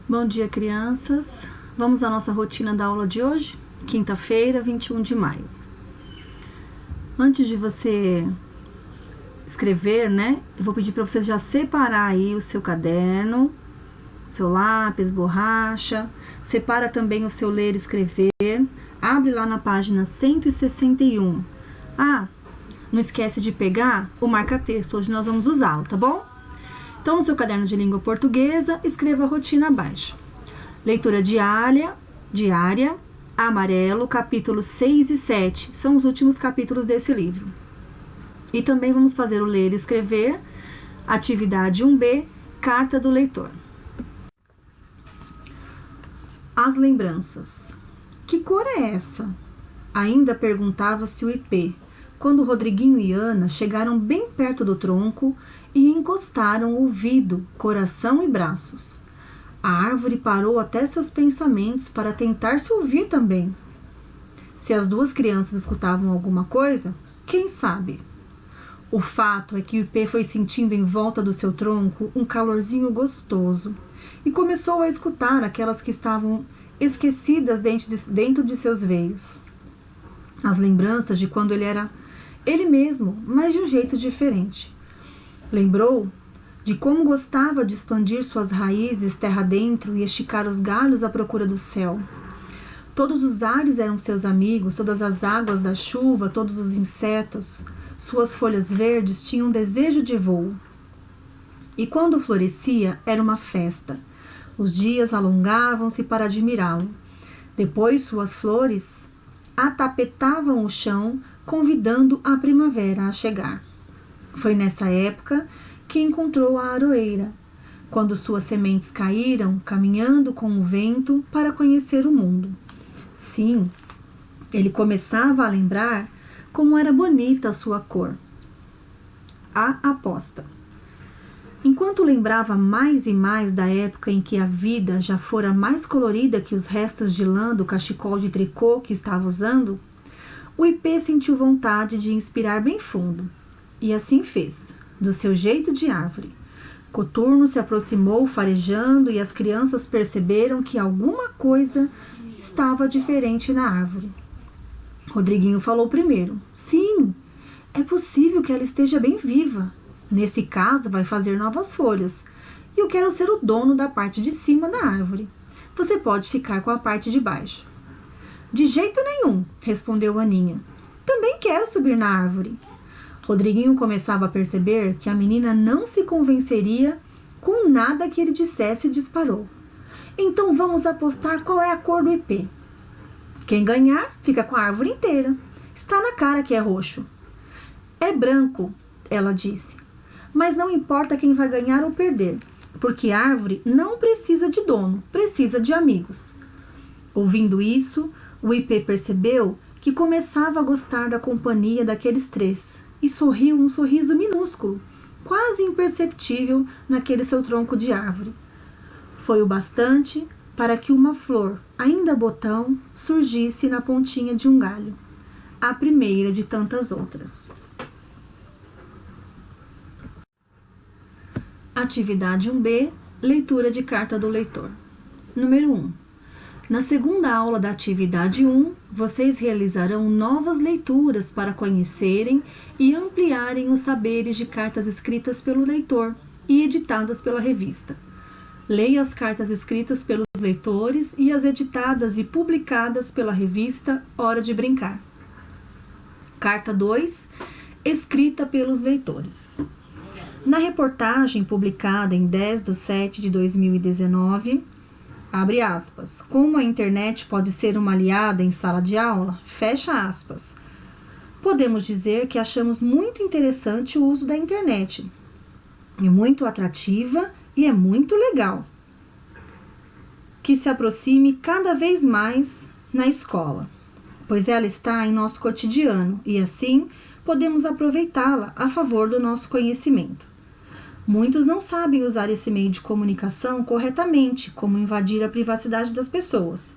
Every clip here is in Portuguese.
Bom dia, crianças. Vamos à nossa rotina da aula de hoje? Quinta-feira, 21 de maio. Antes de você escrever, eu vou pedir para você já separar aí o seu caderno, seu lápis, borracha. Separa também o seu ler e escrever. Abre lá na página 161. Não esquece de pegar o marca-texto. Hoje nós vamos usá-lo, tá bom? Então, no seu caderno de língua portuguesa, escreva a rotina abaixo. Leitura diária, amarelo, capítulos 6 e 7. São os últimos capítulos desse livro. E também vamos fazer o ler e escrever, atividade 1B, carta do leitor. As lembranças. Que cor é essa? Ainda perguntava-se o IP, quando Rodriguinho e Ana chegaram bem perto do tronco e encostaram ouvido, coração e braços. A árvore parou até seus pensamentos para tentar se ouvir também. Se as duas crianças escutavam alguma coisa, quem sabe? O fato é que o Ipê foi sentindo em volta do seu tronco um calorzinho gostoso e começou a escutar aquelas que estavam esquecidas dentro de seus veios. As lembranças de quando ele era ele mesmo, mas de um jeito diferente. Lembrou de como gostava de expandir suas raízes terra dentro e esticar os galhos à procura do céu. Todos os ares eram seus amigos, todas as águas da chuva, todos os insetos. Suas folhas verdes tinham desejo de voo. E quando florescia, era uma festa. Os dias alongavam-se para admirá-lo. Depois suas flores atapetavam o chão, convidando a primavera a chegar. Foi nessa época que encontrou a aroeira, quando suas sementes caíram, caminhando com o vento para conhecer o mundo. Sim, ele começava a lembrar como era bonita a sua cor. A aposta. Enquanto lembrava mais e mais da época em que a vida já fora mais colorida que os restos de lã do cachecol de tricô que estava usando, o Ipê sentiu vontade de inspirar bem fundo. E assim fez, do seu jeito de árvore. Coturno se aproximou farejando e as crianças perceberam que alguma coisa estava diferente na árvore. Rodriguinho falou primeiro. Sim, é possível que ela esteja bem viva. Nesse caso, vai fazer novas folhas. E eu quero ser o dono da parte de cima da árvore. Você pode ficar com a parte de baixo. De jeito nenhum, respondeu Aninha. Também quero subir na árvore. Rodriguinho começava a perceber que a menina não se convenceria com nada que ele dissesse e disparou. Então vamos apostar qual é a cor do Ipê. Quem ganhar, fica com a árvore inteira. Está na cara que é roxo. É branco, ela disse. Mas não importa quem vai ganhar ou perder, porque a árvore não precisa de dono, precisa de amigos. Ouvindo isso, o Ipê percebeu que começava a gostar da companhia daqueles três. E sorriu um sorriso minúsculo, quase imperceptível naquele seu tronco de árvore. Foi o bastante para que uma flor, ainda botão, surgisse na pontinha de um galho, a primeira de tantas outras. Atividade 1B, leitura de carta do leitor. Número 1. Na segunda aula da atividade 1, vocês realizarão novas leituras para conhecerem e ampliarem os saberes de cartas escritas pelo leitor e editadas pela revista. Leia as cartas escritas pelos leitores e as editadas e publicadas pela revista Hora de Brincar. Carta 2, escrita pelos leitores. Na reportagem publicada em 10/7/2019, abre aspas, como a internet pode ser uma aliada em sala de aula, fecha aspas. Podemos dizer que achamos muito interessante o uso da internet. É muito atrativa e é muito legal que se aproxime cada vez mais na escola, pois ela está em nosso cotidiano e assim podemos aproveitá-la a favor do nosso conhecimento. Muitos não sabem usar esse meio de comunicação corretamente, como invadir a privacidade das pessoas.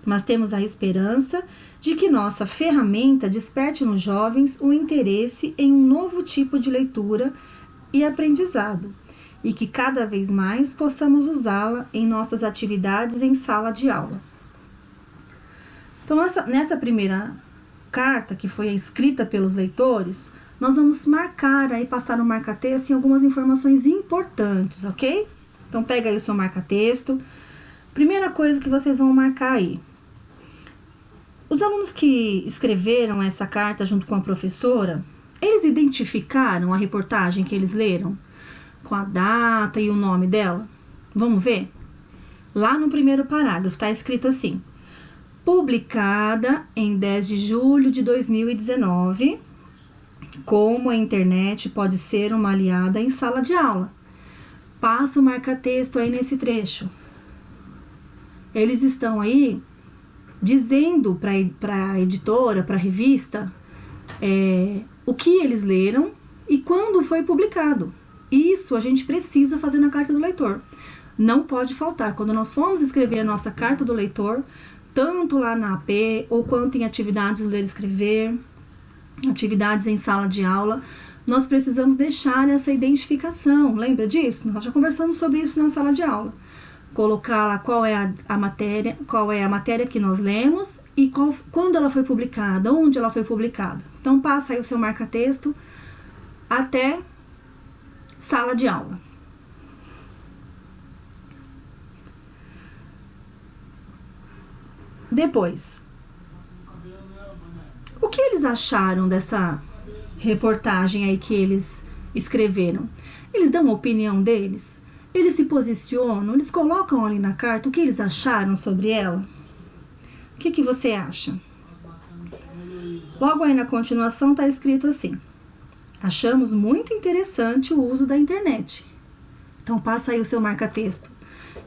Mas temos a esperança de que nossa ferramenta desperte nos jovens o interesse em um novo tipo de leitura e aprendizado, e que cada vez mais possamos usá-la em nossas atividades em sala de aula. Então, nessa primeira carta, que foi escrita pelos leitores, nós vamos marcar aí, passar no marca-texto em algumas informações importantes, ok? Então, pega aí o seu marca-texto. Primeira coisa que vocês vão marcar aí. Os alunos que escreveram essa carta junto com a professora, eles identificaram a reportagem que eles leram? Com a data e o nome dela? Vamos ver? Lá no primeiro parágrafo está escrito assim: publicada em 10 de julho de 2019, como a internet pode ser uma aliada em sala de aula. Passa o marca-texto aí nesse trecho. Eles estão aí dizendo para a editora, para a revista, o que eles leram e quando foi publicado. Isso a gente precisa fazer na carta do leitor. Não pode faltar. Quando nós formos escrever a nossa carta do leitor, tanto lá na AP, ou quanto em atividades do Ler e Escrever, atividades em sala de aula, nós precisamos deixar essa identificação. Lembra disso? Nós já conversamos sobre isso na sala de aula. Colocar lá qual é a matéria que nós lemos e quando ela foi publicada, onde ela foi publicada. Então, passa aí o seu marca-texto até sala de aula. Depois, o que eles acharam dessa reportagem aí que eles escreveram? Eles dão a opinião deles? Eles se posicionam? Eles colocam ali na carta o que eles acharam sobre ela? O que você acha? Logo aí na continuação está escrito assim: achamos muito interessante o uso da internet. Então passa aí o seu marca-texto.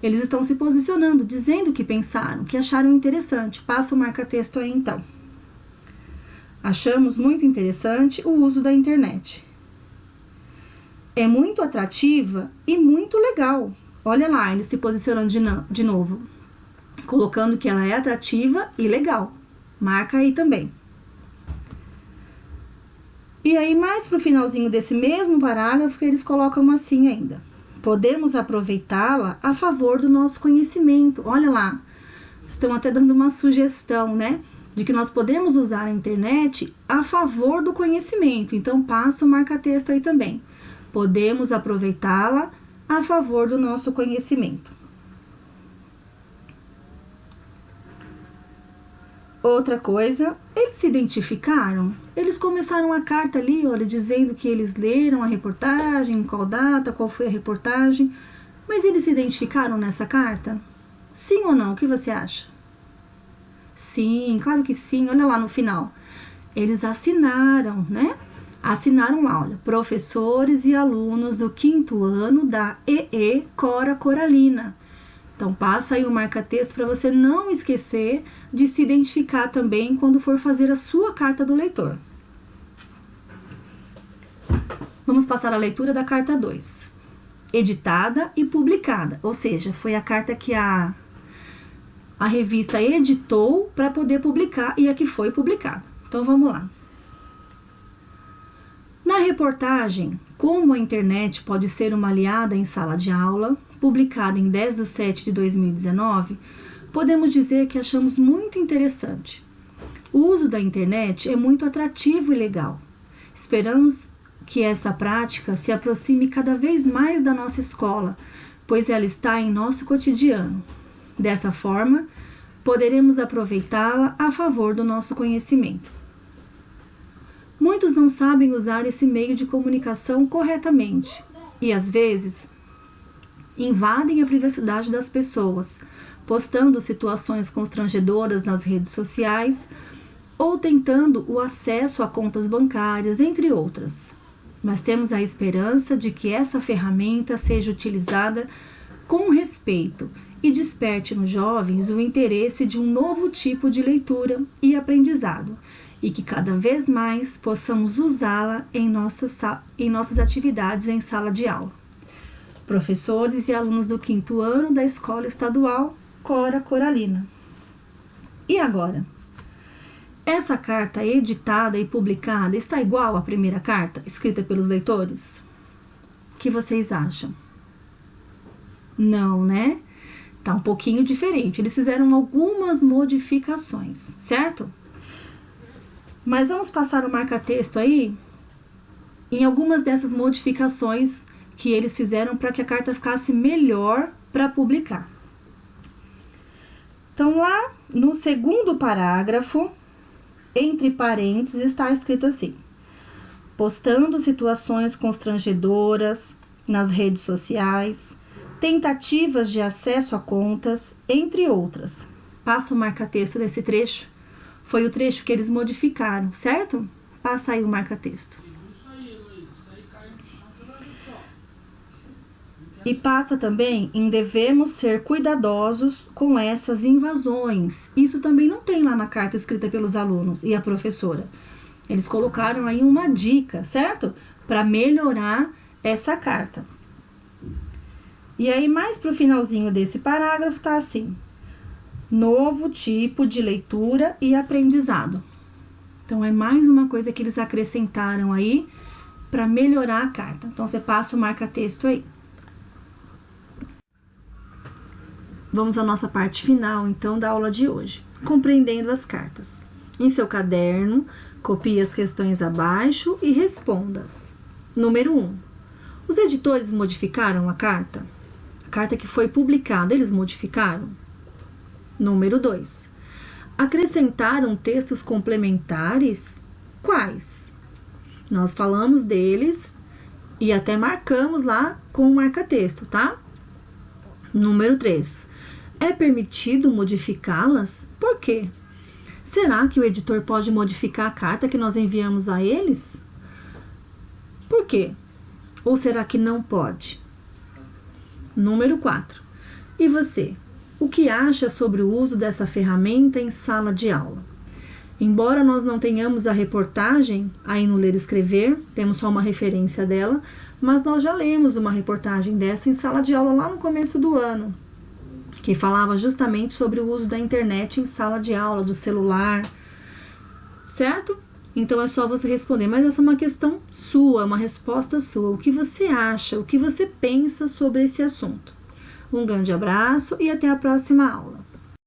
Eles estão se posicionando, dizendo o que pensaram, que acharam interessante. Passa o marca-texto aí então. Achamos muito interessante o uso da internet. É muito atrativa e muito legal. Olha lá, eles se posicionando de novo, colocando que ela é atrativa e legal. Marca aí também. E aí, mais pro finalzinho desse mesmo parágrafo, que eles colocam assim ainda: podemos aproveitá-la a favor do nosso conhecimento. Olha lá, estão até dando uma sugestão, né? De que nós podemos usar a internet a favor do conhecimento. Então, passa o marca-texto aí também. Podemos aproveitá-la a favor do nosso conhecimento. Outra coisa, eles se identificaram? Eles começaram a carta ali, olha, dizendo que eles leram a reportagem, qual data, qual foi a reportagem. Mas eles se identificaram nessa carta? Sim ou não? O que você acha? Sim, claro que sim. Olha lá no final. Eles assinaram, né? Assinaram lá, olha, professores e alunos do 5º ano da EE Cora Coralina. Então, passa aí o marca-texto para você não esquecer de se identificar também quando for fazer a sua carta do leitor. Vamos passar a leitura da carta 2. Editada e publicada, ou seja, foi a carta que a revista editou para poder publicar e a que foi publicada. Então, vamos lá. Na reportagem, como a internet pode ser uma aliada em sala de aula, publicada em 10 de setembro de 2019, podemos dizer que achamos muito interessante. O uso da internet é muito atrativo e legal. Esperamos que essa prática se aproxime cada vez mais da nossa escola, pois ela está em nosso cotidiano. Dessa forma, poderemos aproveitá-la a favor do nosso conhecimento. Muitos não sabem usar esse meio de comunicação corretamente e, às vezes, invadem a privacidade das pessoas, postando situações constrangedoras nas redes sociais ou tentando o acesso a contas bancárias, entre outras. Mas temos a esperança de que essa ferramenta seja utilizada com respeito e desperte nos jovens o interesse de um novo tipo de leitura e aprendizado, e que cada vez mais possamos usá-la em nossas atividades em sala de aula. Professores e alunos do 5º ano da Escola Estadual Cora Coralina. E agora? Essa carta editada e publicada está igual à primeira carta, escrita pelos leitores? O que vocês acham? Não, né? Tá um pouquinho diferente. Eles fizeram algumas modificações, certo? Mas vamos passar o marca-texto aí em algumas dessas modificações que eles fizeram para que a carta ficasse melhor para publicar. Então, lá no segundo parágrafo, entre parênteses, está escrito assim: postando situações constrangedoras nas redes sociais, tentativas de acesso a contas, entre outras. Passa o marca-texto desse trecho. Foi o trecho que eles modificaram, certo? Passa aí o marca-texto. E passa também em devemos ser cuidadosos com essas invasões. Isso também não tem lá na carta escrita pelos alunos e a professora. Eles colocaram aí uma dica, certo? Para melhorar essa carta. E aí, mais pro finalzinho desse parágrafo, tá assim: novo tipo de leitura e aprendizado. Então, é mais uma coisa que eles acrescentaram aí para melhorar a carta. Então, você passa o marca-texto aí. Vamos à nossa parte final, então, da aula de hoje. Compreendendo as cartas. Em seu caderno, copie as questões abaixo e responda-as. Número 1. Os editores modificaram a carta? A carta que foi publicada, eles modificaram? Número 2. Acrescentaram textos complementares? Quais? Nós falamos deles e até marcamos lá com o marca-texto, tá? Número 3. É permitido modificá-las? Por quê? Será que o editor pode modificar a carta que nós enviamos a eles? Por quê? Ou será que não pode? Número 4. E você? O que acha sobre o uso dessa ferramenta em sala de aula? Embora nós não tenhamos a reportagem aí no Ler e Escrever, temos só uma referência dela, mas nós já lemos uma reportagem dessa em sala de aula lá no começo do ano, que falava justamente sobre o uso da internet em sala de aula, do celular, certo? Então é só você responder, mas essa é uma questão sua, uma resposta sua. O que você acha, o que você pensa sobre esse assunto? Um grande abraço e até a próxima aula.